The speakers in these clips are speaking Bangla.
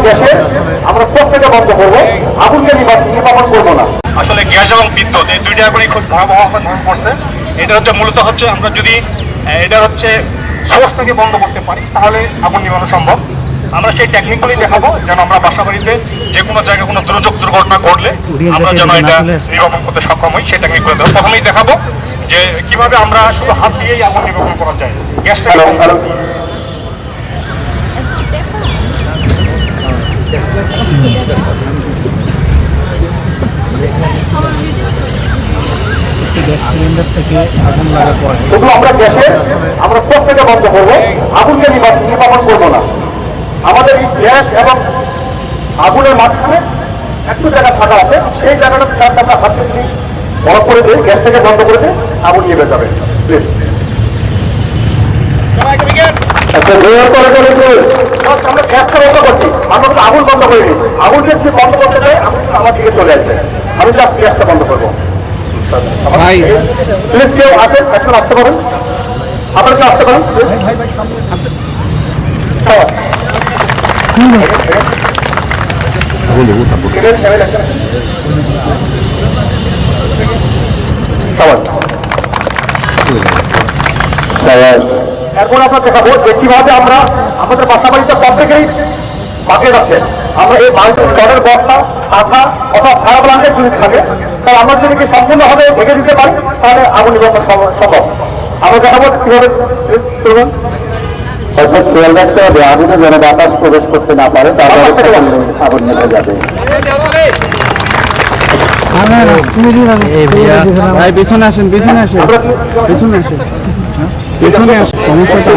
গ্যাসে আমরা প্রত্যেকে বন্ধ করবো, আগুনকে নির্বাপন করবো না। আসলে গ্যাস এবং বিদ্যুৎ এই দুইটা করে খুব ভয়াবহ ধরন পড়ছে। এটা হচ্ছে মূলত হচ্ছে আমরা যদি এটা হচ্ছে সোর্স থেকে বন্ধ করতে পারি তাহলে আগুন নিবানো সম্ভব। আমরা সেই টেকনিকগুলি দেখাবো যেন আমরা বাসা বাড়িতে যে কোনো জায়গায় কোনো দুর্যোগ দুর্ঘটনা ঘটলে আমরা যেন এটা নির্বাপন করতে সক্ষম হই, সেই টেকনিকগুলো দেবো। প্রথমেই দেখাবো যে কিভাবে আমরা শুধু হাত দিয়েই আগুন নির্বাপন করা যায়। গ্যাসটা সিলিন্ডার থেকে আগুন লাগার পরে শুধু আমরা গ্যাসে আমরা প্রত্যেকে বন্ধ করবো, আগুনকে নির্বাপন করবো না। আমাদের এই গ্যাস এবং আগুনের মাঝখানে একটু জায়গা ফাঁকা আছে, সেই জায়গাটা আমরা হাত থেকে বড় করে দিয়ে গ্যাস থেকে বন্ধ করে দিয়ে আগুন নিভে যাবে। প্লিজ আমরা গ্যাসটা বন্ধ করছি, আমরা কিন্তু আগুন বন্ধ করিনি। আগুন যদি বন্ধ করতে চাই আমার দিকে চলে আসবে, আমি জাস্ট গ্যাসটা বন্ধ করবো। প্লিজ কেউ আসেন, এখন আসতে পারেন, আপনারা কেউ আসতে পারেন। এখন আপনার দেখাবো যে কিভাবে আমরা আমাদের বাসা বাড়িতে প্রত্যেকেই বাকিয়ে আছে। আমরা এই বাড়িতে জলের বস্তা, আঠা অথবা ফায়ার ব্ল্যাঙ্কেট যদি থাকে তাহলে আমরা যদি কি সম্পূর্ণভাবে ঢেকে দিতে পারি তাহলে আগুন নির্বাপন সম্ভব। আমরা দেখাবো কিভাবে খেয়াল রাখতে হবে আগুনে যেন বাতাস প্রবেশ করতে না পারে, তারপরে আগুন নিভে যাবে। পিছনে আসেন, পিছনে আসেন, পিছনে আসেন, পিছনে আসেন।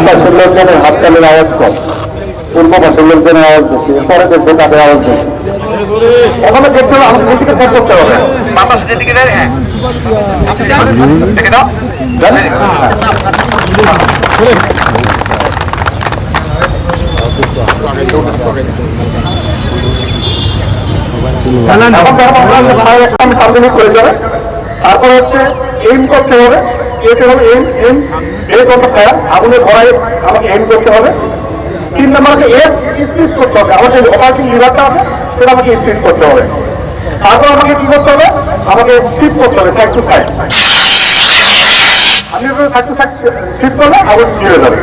পাশের লোকজনের হাততালির আওয়াজ কম, পূর্ব পাশের লোকজনের আওয়াজ বেশি, এরপরে দেখবো তাদের আওয়াজ বেশি। ওখানে দেখতে হবে আমাদের দিকে ফোন করতে হবে। বাতাস যেদিকে দেয়, হ্যাঁ দেখে দাও। তারপরে হচ্ছে এইম করতে হবে, আগুনের ঘোড়ায় আমাকে এইম করতে হবে। 3 নম্বরকে স্পিড করতে হবে, আমার যে অপারেটিং লিভারটা আছে সেটা আমাকে স্পিড করতে হবে। তারপর আমাকে কি করতে হবে, আমাকে স্লিপ করতে হবে সাইড টু সাইড। আমি সাইড টু সাইড স্লিপ করলে আগুন নিভে যাবে।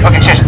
ওকে শেষ।